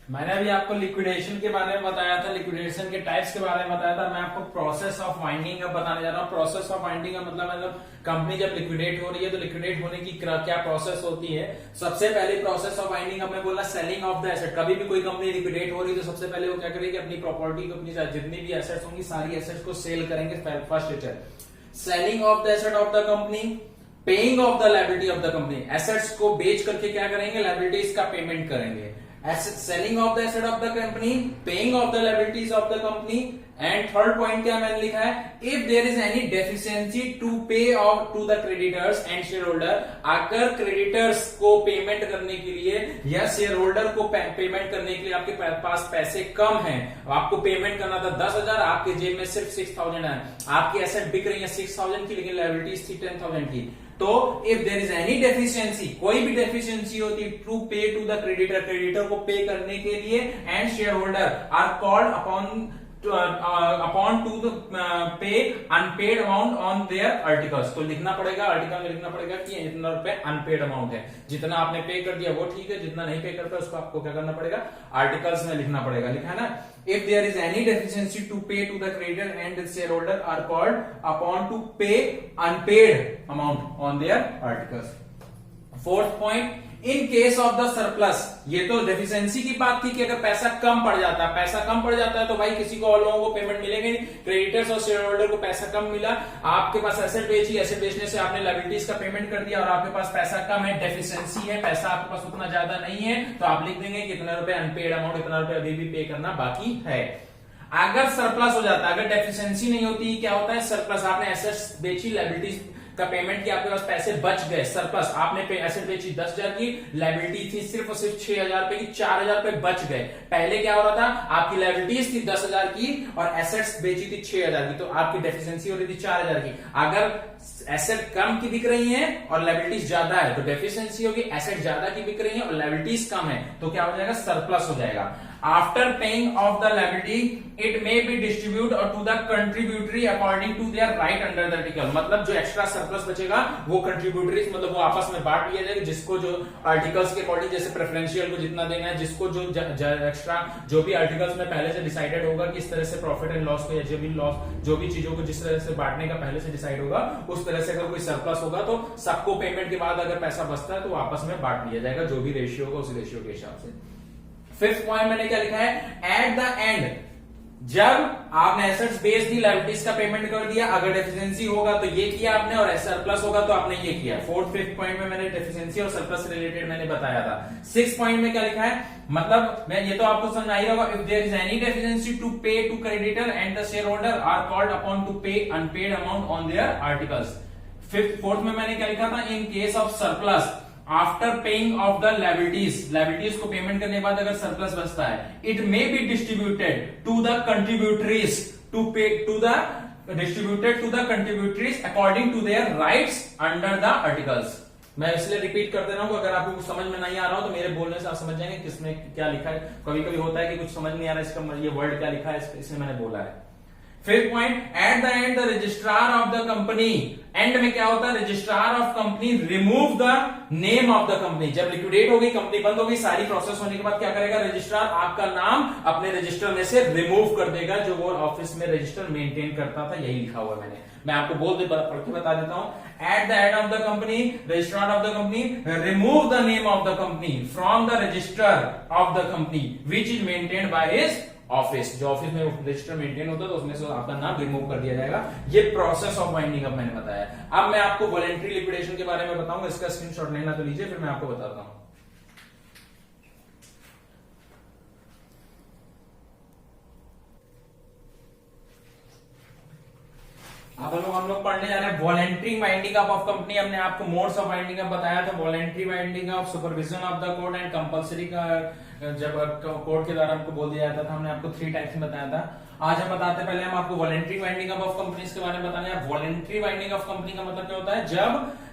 मैंने अभी आपको लिक्विडेशन के बारे में बताया था, लिक्विडेशन के टाइप्स के बारे में बताया था। मैं आपको प्रोसेस ऑफ वाइंडिंग अप बताने जा रहा हूँ। प्रोसेस ऑफ वाइंडिंग अप मतलब कंपनी जब लिक्विडेट हो रही है तो लिक्विडेट होने की क्या प्रोसेस होती है। सबसे पहले प्रोसेस ऑफ वाइंडिंग अप में बोला सेलिंग ऑफ द एसेट। कभी भी कोई कंपनी लिक्विडेट हो रही है तो सबसे पहले वो क्या करेगी, अपनी प्रॉपर्टी को, अपनी जितनी भी एसेट्स होंगी सारी एसेट्स को सेल करेंगे। First step selling off the asset of the company, paying off the liability of the company. Assets को बेच करके क्या करेंगे, लायबिलिटीज का पेमेंट करेंगे। Selling off the asset of the company, paying off the liabilities of the company. And third point क्या मैंने लिखा है, if there is any deficiency to pay off to the creditors and shareholder. अगर creditors को payment करने के लिए या शेयर होल्डर को पेमेंट करने के लिए आपके पास पैसे कम हैं, आपको पेमेंट करना था 10,000, आपके जेब में सिर्फ 6,000 है, आपकी एसेट बिक रही है 6,000 की लेकिन लायबिलिटीज थी 10,000 की। तो if there is any deficiency, कोई भी डेफिशिएंसी होती to pay to the creditor, creditor को पे करने के लिए, and shareholder are called upon to pay unpaid amount on their articles. तो लिखना पड़ेगा, आर्टिकल में लिखना पड़ेगा कि इतना रुपए अनपेड अमाउंट है। जितना आपने पे कर दिया वो ठीक है, जितना नहीं पे करता उसको आपको क्या करना पड़ेगा, आर्टिकल्स में लिखना पड़ेगा। लिखा है ना, if there is any deficiency to pay to the creditor and the shareholder are called upon to pay unpaid amount on their articles. Fourth point, in case of the surplus, ये तो deficiency की बात थी कि अगर पैसा कम पड़ जाता है, पैसा कम पड़ जाता है तो भाई किसी को और लोगों को पेमेंट मिलेगी नहीं। क्रेडिटर्स और शेयर होल्डर को पैसा कम मिला, आपके पास एसेट बेची, एसेट बेचने से आपने लायबिलिटीज का पेमेंट कर दिया और आपके पास पैसा कम है, डेफिशिएंसी है, पैसा आपके पास उतना ज्यादा नहीं है, तो आप लिख देंगे कि इतना रुपए अनपेड अमाउंट, इतना रुपए अभी भी पे करना बाकी है। अगर सरप्लस हो जाता है, अगर डेफिशिएंसी नहीं होती, क्या होता है सरप्लस, आपने एसेट्स बेची, लायबिलिटीज का पेमेंट किया, आपके पास पैसे बच गए, सरप्लस, आपने एसेट बेची 10,000 की, लायबिलिटी थी सिर्फ और सिर्फ 6,000 रुपए की, 4,000 रुपए बच गए। पहले क्या हो रहा था, आपकी लायबिलिटीज थी 10,000 की और एसेट्स बेची थी 6,000 की, तो आपकी डेफिशिएंसी हो रही थी 4,000 की। अगर एसेट कम की बिक रही है और लायबिलिटीज ज्यादा है तो डेफिशिएंसी होगी, एसेट ज्यादा की बिक रही है और लायबिलिटीज कम है तो क्या हो जाएगा, सरप्लस हो जाएगा। After paying off the liability it may be distributed to the contributory according to their right under the article. मतलब जो एक्स्ट्रा सरप्लस बचेगा वो कंट्रीब्यूटरीज, मतलब वो आपस में बांट लिया जाएगा, जिसको जो आर्टिकल्स के अकॉर्डिंग, जैसे प्रेफरेंशियल को जितना देना है, जिसको जो एक्स्ट्रा जो भी आर्टिकल्स में पहले से डिसाइडेड होगा कि इस तरह से प्रॉफिट एंड लॉस को या जो भी चीजों को जिस तरह से बांटने का पहले से डिसाइड होगा, उस तरह से अगर कोई सरप्लस होगा तो सबको पेमेंट के बाद अगर पैसा बचता है तो आपस में बांट लिया जाएगा, जो भी रेशियो होगा उस रेशियो के हिसाब से। फिफ्थ पॉइंट मैंने क्या लिखा है, एट द एंड, जब आपने एसेट्स बेच दी, लायबिलिटीज का पेमेंट कर दिया, अगर डेफिशिएंसी होगा तो ये किया आपने और सरप्लस होगा तो आपने ये किया। फिफ्थ पॉइंट में मैंने डेफिशिएंसी और सरप्लस से रिलेटेड मैंने बताया था। सिक्स पॉइंट में क्या लिखा है, मतलब मैं ये तो आपको समझ आई होगा, if there is any deficiency to pay to creditor and the shareholder are called upon to pay unpaid amount on their articles. Fourth में मैंने क्या लिखा था, in case of surplus after paying off the liabilities को payment करने के बाद अगर सरप्लस बचता है, it may be distributed to the contributories distributed according to their rights under the articles. मैं इसलिए रिपीट कर दे रहा हूं, अगर आपको कुछ समझ में नहीं आ रहा हो तो मेरे बोलने से आप समझ जाएंगे किसमें क्या लिखा है। कभी कभी होता है कि कुछ समझ नहीं आ रहा है, इसका ये वर्ड क्या लिखा है, इसमें मैंने बोला है। Fifth point, at the end the registrar of the company, and में क्या होता है, registrar of company remove the name of the company. जब लिक्विडेट हो गई, कंपनी बंद हो गई, सारी प्रोसेस होने के बाद क्या करेगा, रजिस्ट्रार आपका नाम अपने रजिस्टर में से रिमूव कर देगा, जो वो ऑफिस में रजिस्टर मेंटेन करता था, यही लिखा हुआ है मैंने। मैं आपको पढ़ के बता देता हूं, at the end of the company, registrar of the company remove the name of the company from the register of the company which is maintained by his office. जो ऑफिस में रजिस्टर मेंटेन होता है तो उसमें से आपका नाम remove कर दिया जाएगा। ये प्रोसेस ऑफ वाइंडिंग अप मैंने बताया। अब मैं आपको वॉलंटरी लिक्विडेशन के बारे में बताऊंगा, इसका स्क्रीनशॉट लेना तो लीजिए, फिर मैं आपको बताता हूं। अब हम लोग पढ़ने जा रहे हैं voluntary winding up of company. हमने आपको मोड्स ऑफ वाइंडिंग अप बताया था, voluntary winding up, supervision of the code and compulsory का, जब कोर्ट के द्वारा हमको बोल दिया जाता था, हमने आपको 3 टाइप्स में बताया था। आज हम बताते, पहले हम आपको voluntary winding up of companies के बारे में बताने हैं। वॉलंटरी वाइंडिंग ऑफ कंपनी का मतलब क्या होता है, जब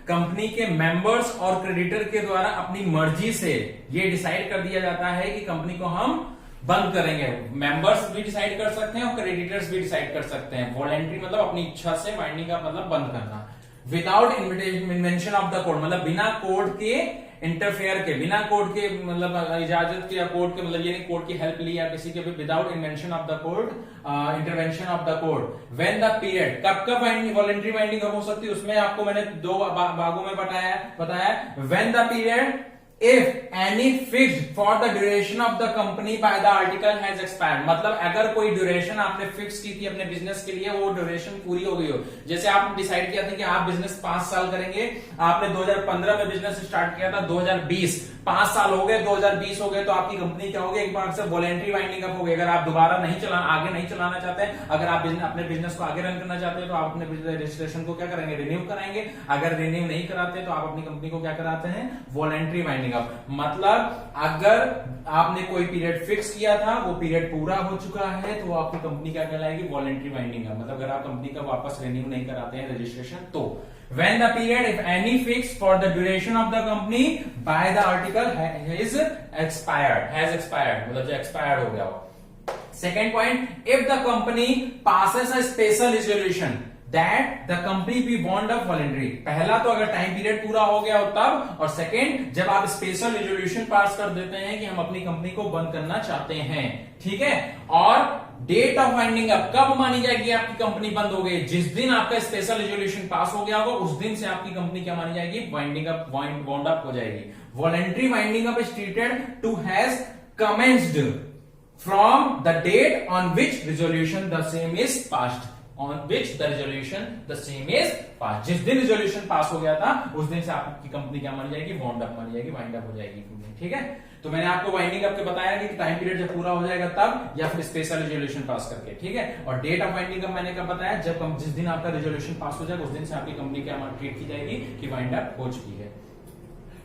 कंपनी के मेंबर्स और क्रेडिटर के द्वारा अपनी मर्जी से ये डिसाइड कर दिया जाता है कि कंपनी को हम बंद करेंगे। मेंबर्स भी डिसाइड कर सकते हैं और क्रेडिटर्स भी डिसाइड कर सकते हैं। वॉलंटरी मतलब अपनी इच्छा से, वाइंडिंग का मतलब बंद करना। Without invention of the code, मतलब बिना कोड के इंटरफेयर के, बिना कोर्ट के मतलब इजाजत के या कोर्ट के मतलब ये नहीं कोर्ट की हेल्प ली या किसी के भी, without invention of the court, intervention of the court, when the period, कब कब वॉलंटरी बाइंडिंग हो सकती है, उसमें आपको मैंने दो भागों में बताया when the period if any fixed for the duration of the company by the article has expired, मतलब अगर कोई ड्यूरेशन आपने फिक्स की थी अपने बिजनेस के लिए, वो ड्यूरेशन पूरी हो गई हो, जैसे आपने डिसाइड किया था कि आप बिजनेस 5 साल करेंगे, आपने 2015 में बिजनेस स्टार्ट किया था, 2020 5 साल हो गए, 2020 हो गए, तो आपकी कंपनी क्या होगी, एक बार से वॉलंटरी वाइंडिंग अप हो गई। अगर आप दोबारा आगे नहीं चलाना चाहते हैं, अगर आप अपने बिजनेस को आगे रन करना चाहते हैं, तो आप अपने रजिस्ट्रेशन को क्या करेंगे, रिन्यू कराएंगे। अगर रिन्यू नहीं कराते तो आप अपनी कंपनी को क्या कराते हैं, वॉलंटरी वाइंडिंग अप। मतलब अगर आपने कोई पीरियड फिक्स किया था, वो पीरियड पूरा हो चुका है, तो आपकी कंपनी क्या कहलाएगी, वॉलंटरी वाइंडिंग अप। मतलब अगर आप कंपनी का वापस रिन्यू नहीं कराते हैं रजिस्ट्रेशन, तो when the period if any fixed for the duration of the company by the article has expired मतलब जो expired हो गया हो। Second point, if the company passes a special resolution that the company be wound up voluntary, पहला तो अगर time period पूरा हो गया हो तब, और सेकेंड जब आप स्पेशल रेजोल्यूशन पास कर देते हैं कि हम अपनी कंपनी को बंद करना चाहते हैं, ठीक है। और डेट ऑफ वाइंडिंग अप कब मानी जाएगी आपकी कंपनी बंद हो गई, जिस दिन आपका स्पेशल रेजोल्यूशन पास हो गया होगा, उस दिन से आपकी कंपनी क्या मानी जाएगी, वाइंडिंग अप वाउंड अप हो जाएगी। Voluntary winding up is treated to has commenced from the date on which resolution the same is passed, on which the resolution the same is passed। जिस दिन resolution pass हो गया था, उस दिन से आपकी कंपनी क्या मानी जाएगी, वाउंड अप मानी जाएगी, वाइंड अप हो जाएगी, ठीक है। तो मैंने आपको वाइंडिंग अप के बताया कि टाइम पीरियड जब पूरा हो जाएगा तब, या फिर स्पेशल रेजोल्यूशन पास करके, ठीक है। और डेट ऑफ वाइंडिंग अप मैंने कब बताया, जब जिस दिन आपका रेजोल्यूशन पास हो जाएगा, उस दिन से आपकी कंपनी क्या ट्रीट की जाएगी कि वाइंड अप हो चुकी है।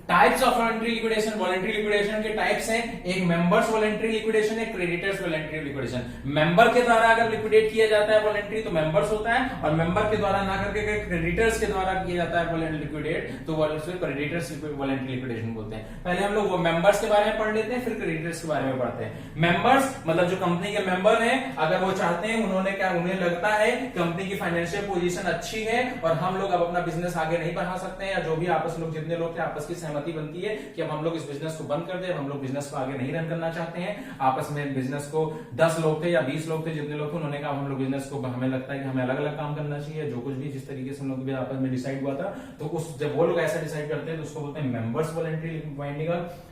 Types of voluntary liquidation, voluntary liquidation के टाइप्स हैं, एक मेंबर्स वॉलंटरी लिक्विडेशन, एक क्रेडिटर्स वॉलंटरी लिक्विडेशन। मेंबर के द्वारा अगर लिक्विडेट किया जाता है वॉलंटरी तो मेंबर्स होता है, और मेंबर के द्वारा ना करके क्रेडिटर्स के द्वारा किया जाता है लिक्विडेट, तो क्रेडिटर्स वॉलंटरी लिक्विडेशन बोलते हैं। पहले हम लोग वो मेंबर्स के बारे में पढ़ लेते हैं, फिर क्रेडिटर्स के बारे में पढ़ते हैं। मेंबर्स मतलब जो कंपनी के मेंबर हैं, अगर वो चाहते हैं, उन्हें लगता है कंपनी की फाइनेंशियल पोजीशन अच्छी है और हम लोग अब अपना बिजनेस आगे नहीं बढ़ा सकते हैं, या जो भी आपस लोग जितने लोग थे आपस की सहमति बनती है कि अब हम लोग इस बिजनेस को बंद कर दे, हम लोग बिजनेस को आगे नहीं रन करना चाहते हैं। आपस में बिजनेस को 10 लोग थे या 20 लोग थे, जितने लोग थे, उन्होंने कहा हम लोग बिजनेस को, हमें लगता है कि हमें अलग अलग काम करना चाहिए, जो कुछ भी जिस तरीके से हम लोग आपस में डिसाइड हुआ था, तो उस जब वो लोग ऐसा डिसाइड करते हैं तो उसको बोलते हैं members voluntary winding up.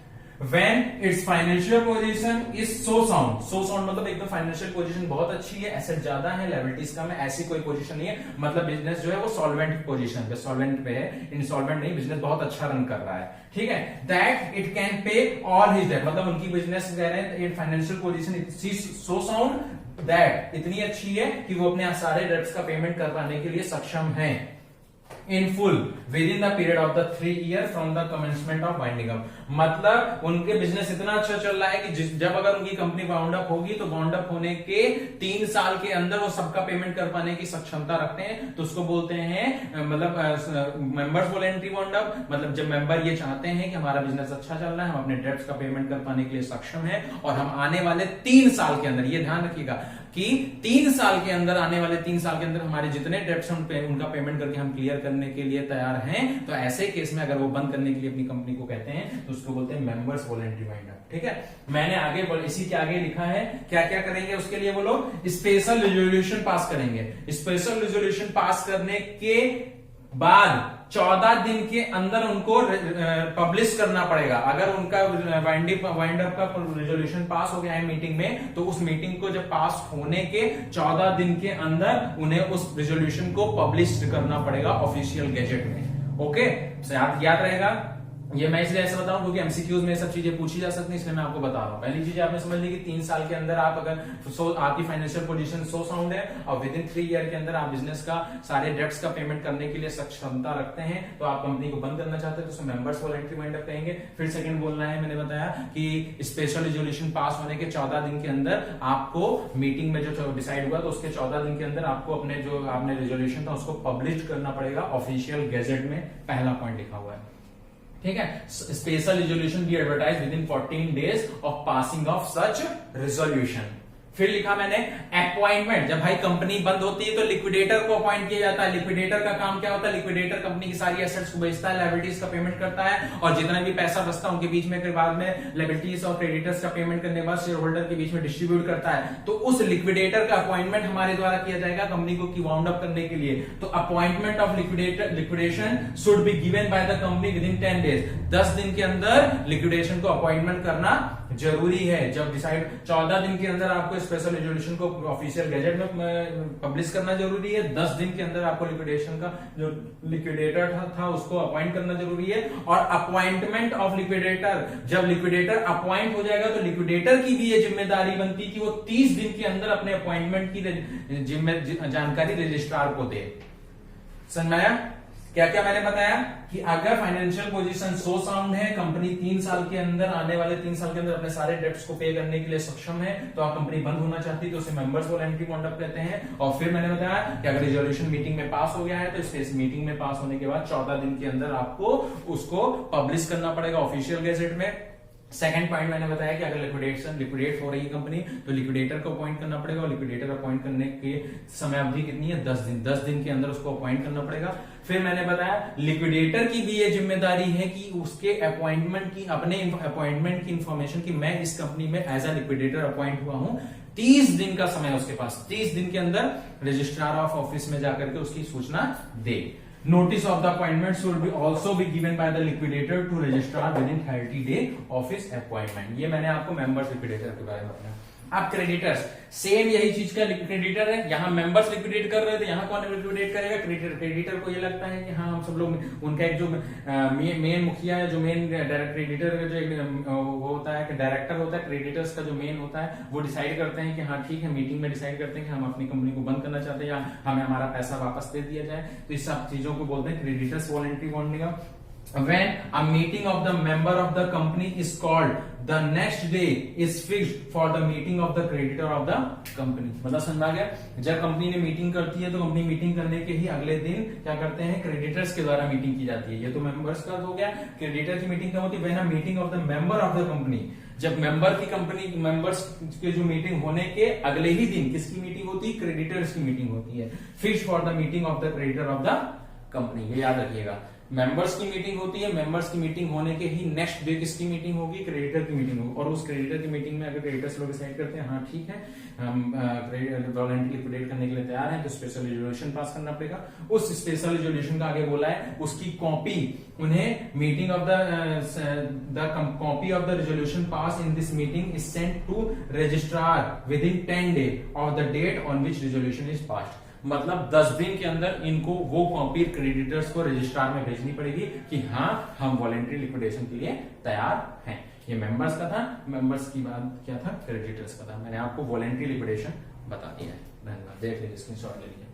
When its financial position is so sound मतलब एकदम फाइनेंशियल पोजीशन बहुत अच्छी है, एसेट ज्यादा है, लायबिलिटीज कम है, ऐसी कोई पोजीशन नहीं है, मतलब बिजनेस जो है वो सॉल्वेंट पोजीशन पे, सॉल्वेंट पे है, इंसॉल्वेंट नहीं, बिजनेस बहुत अच्छा रन कर रहा है, ठीक है। That it can pay all his debt, मतलब उनकी बिजनेस कह रहे हैं financial position so sound that, इतनी अच्छी है कि वो अपने सारे डेट्स का पेमेंट कर पाने के लिए सक्षम है in full within the period of the 3 years from the commencement of winding up। मतलब उनके बिजनेस इतना अच्छा चल रहा है कि जब अगर उनकी कंपनी वाउंड अप होगी तो वाउंड अप होने के 3 साल के अंदर वो सबका पेमेंट कर पाने की सक्षमता रखते हैं, तो उसको बोलते हैं मतलब मेंबर्स वॉलंटरी वाउंड अप। मतलब जब मेंबर ये चाहते हैं कि हमारा बिजनेस अच्छा चल रहा है, हम अपने डेट्स का पेमेंट कर पाने के लिए सक्षम है, और हम आने वाले 3 साल के अंदर, ये ध्यान रखिएगा कि 3 साल के अंदर, आने वाले 3 साल के अंदर हमारे जितने डेट्स हैं उनका पेमेंट करके हम क्लियर करने के लिए तैयार हैं, तो ऐसे केस में अगर वो बंद करने के लिए अपनी कंपनी को कहते हैं तो उसको बोलते हैं मेंबर्स वॉलंटरी वाइंड अप, ठीक है। मैंने आगे इसी के आगे लिखा है क्या क्या करेंगे उसके लिए, वो लोग स्पेशल रेजोल्यूशन पास करेंगे। स्पेशल रेजोल्यूशन पास करने के बाद 14 दिन के अंदर उनको पब्लिश करना पड़ेगा। अगर उनका वाइंड अप का रेजोल्यूशन पास हो गया है मीटिंग में, तो उस मीटिंग को जब पास होने के 14 दिन के अंदर उन्हें उस रेजोल्यूशन को पब्लिश करना पड़ेगा ऑफिशियल गैजेट में। ओके, याद रहेगा। ये मैं इसलिए ऐसा बताऊं क्योंकि एमसीक्यूज में सब चीजें पूछी जा सकती हैं, इसलिए मैं आपको बता रहा हूं। पहली चीज आपने समझ ली कि 3 साल के अंदर आप अगर आपकी फाइनेंशियल पोजीशन सो साउंड है और विद इन 3 ईयर के अंदर आप बिजनेस का सारे डेट्स का पेमेंट करने के लिए सक्षमता रखते हैं, तो आप कंपनी को बंद करना चाहते हैं तो मेंबर्स वॉलंटरी वाइंड अप कहेंगे। फिर सेकंड बोलना है, मैंने बताया कि स्पेशल रेजोल्यूशन पास होने के 14 दिन के अंदर आपको मीटिंग में जो डिसाइड हुआ, तो उसके 14 दिन के अंदर आपको अपने जो आपने रेजोल्यूशन था उसको पब्लिश करना पड़ेगा ऑफिशियल गैजेट में। पहला पॉइंट लिखा हुआ है, ठीक है। Special resolution be advertise within 14 days of passing of such resolution. फिर लिखा मैंने अपॉइंटमेंट, जब भाई कंपनी बंद होती है तो लिक्विडेटर को अपॉइंट किया जाता है। लिक्विडेटर का काम क्या होता है, लिक्विडेटर कंपनी की सारी एसेट्स को बेचता है, लायबिलिटीज का पेमेंट करता है, और जितना भी पैसा बचता है उनके बीच में फिर बाद में लायबिलिटीज और क्रेडिटर्स का पेमेंट करने के बाद शेयर होल्डर के बीच में डिस्ट्रीब्यूट करता है। तो उस लिक्विडेटर का अपॉइंटमेंट हमारे द्वारा किया जाएगा कंपनी को की वाउंड अप करने के लिए। तो appointment of liquidation should be given by the company with in 10 days. 10 दिन के अंदर लिक्विडेशन को अपॉइंटमेंट करना जरूरी है। जब डिसाइड 14 दिन के अंदर आपको स्पेशल रेजोल्यूशन को ऑफिशियल गैजेट में पब्लिश करना जरूरी है। 10 दिन के अंदर आपको लिक्विडेशन का जो लिक्विडेटर था उसको अपॉइंट करना जरूरी है। और अपॉइंटमेंट ऑफ लिक्विडेटर, जब लिक्विडेटर अपॉइंट हो जाएगा तो लिक्विडेटर की भी ये जिम्मेदारी बनती कि वो 30 दिन के अंदर अपने अपॉइंटमेंट की जानकारी रजिस्ट्रार को दे। समझ में आया? क्या क्या मैंने बताया कि अगर फाइनेंशियल पोजीशन सो साउंड है, कंपनी 3 साल के अंदर, आने वाले 3 साल के अंदर अपने सारे डेब्ट्स को पे करने के लिए सक्षम है, तो आप कंपनी बंद होना चाहती है तो उसे मेंबर्स वॉलंटरी वाउंड अप कहते हैं। और फिर मैंने बताया कि अगर रिजोल्यूशन मीटिंग में पास हो गया है तो इस मीटिंग में पास होने के बाद 14 दिन के अंदर आपको उसको पब्लिश करना पड़ेगा ऑफिशियल गैजेट में। सेकंड पॉइंट मैंने बताया कि अगर लिक्विडेट हो रही है कंपनी तो लिक्विडेटर को अपॉइंट करना पड़ेगा, और लिक्विडेटर अपॉइंट करने के समय अवधि कितनी है, 10 दिन। 10 दिन के अंदर उसको अपॉइंट करना पड़ेगा। फिर मैंने बताया लिक्विडेटर की भी ये जिम्मेदारी है कि उसके अपॉइंटमेंट की, अपने अपॉइंटमेंट की इंफॉर्मेशन की मैं इस कंपनी में एज अ लिक्विडेटर अपॉइंट हुआ हूं, 30 दिन का समय उसके पास, 30 दिन के अंदर रजिस्ट्रार ऑफ ऑफिस में जाकर के उसकी सूचना दे। Notice of the appointment should be also be given by the liquidator to registrar within 30 day of his appointment। ये मैंने आपको मेंबर्स लिक्विडेटर के बारे में बताया। अब क्रेडिटर्स, सेम यही चीज का क्रेडिटर है। यहाँ मेंबर्स लिक्विडेट कर रहे थे, यहाँ कौन लिक्विडेट करेगा, क्रेडिटर को ये लगता है कि हाँ हम सब लोग, उनका एक जो मेन मुखिया है, जो मेन क्रेडिटर का जो एक वो होता है, डायरेक्टर होता है क्रेडिटर्स का, जो मेन होता है, वो डिसाइड करते हैं कि हाँ ठीक है, मीटिंग में डिसाइड करते हैं कि हम अपनी कंपनी को बंद करना चाहते हैं या हमें हमारा पैसा वापस दे दिया जाए। तो इस सब चीजों को बोलते हैं creditors voluntary wounding. When a meeting of the member of the company is called, the next day is fixed for the meeting of the creditor of the company। मतलब समझ आ गया? जब कंपनी ने मीटिंग करती है तो कंपनी मीटिंग करने के ही अगले दिन क्या करते हैं, क्रेडिटर्स के द्वारा मीटिंग की जाती है। ये तो मेंबर्स का हो गया। क्रेडिटर की मीटिंग कब होती है, when a meeting of the member of the company, जब मेंबर की कंपनी, मेंबर्स की जो मीटिंग होने के अगले ही दिन किसकी मीटिंग होती है, क्रेडिटर्स की मीटिंग होती है। Fixed for the meeting of the creditor of the company, ये याद रखिएगा। मेंबर्स की मीटिंग होती है, मेंबर्स की मीटिंग होने के ही नेक्स्ट डे किसकी मीटिंग होगी, क्रेडिटर की मीटिंग होगी। और उस क्रेडिटर की मीटिंग में अगर क्रेडिटर्स लोग डिसाइड करते हैं हाँ ठीक है हम वॉलंटरी लिक्विडेट करने के लिए तैयार हैं, तो स्पेशल रेजोल्यूशन पास करना पड़ेगा। उस स्पेशल रेजोल्यूशन का आगे बोला है उसकी कॉपी उन्हें meeting of the copy of the resolution pass in this meeting is sent to registrar within 10 day of the date on which resolution is passed. मतलब 10 दिन के अंदर इनको वो कॉपी क्रेडिटर्स को रजिस्ट्रार में भेजनी पड़ेगी कि हाँ हम वॉलंटरी लिक्विडेशन के लिए तैयार हैं। ये मेंबर्स का था। मेंबर्स की बात क्या था, क्रेडिटर्स का था। मैंने आपको वॉलंटरी लिक्विडेशन बता दिया है। धन्यवाद। देख लीजिए, स्क्रीनशॉट ले लीजिए।